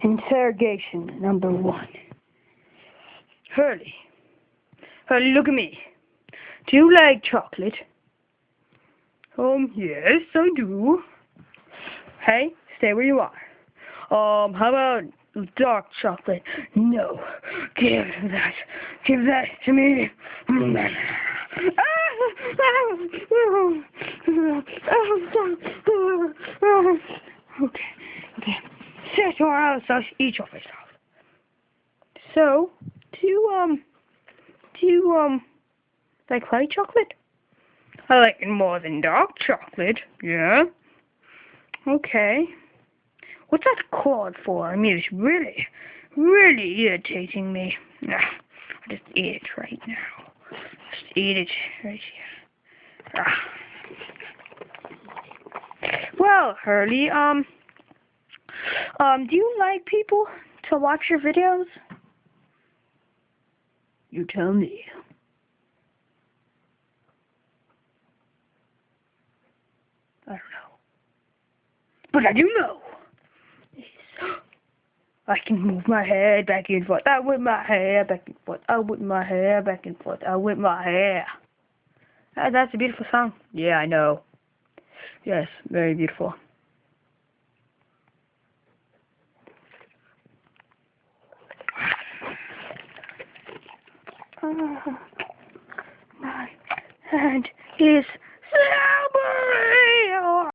Interrogation number 1. Hurley. Hurley, look at me. Do you like chocolate? Yes, I do. Hey, stay where you are. How about dark chocolate? No. Give that to me. Okay. Sit or else I'll eat your face off. So, do you like white chocolate? I like it more than dark chocolate. Yeah. Okay. What's that cord for? I mean, it's really irritating me. Nah, I'll just eat it right now. Just eat it right here. Well, Hurley, do you like people to watch your videos? You tell me. I don't know. But I do know. I can move my head back and forth. I whip my hair back and forth. I whip my hair back and forth. I whip my hair. That's a beautiful song. Yeah, I know. Yes, very beautiful. My hand is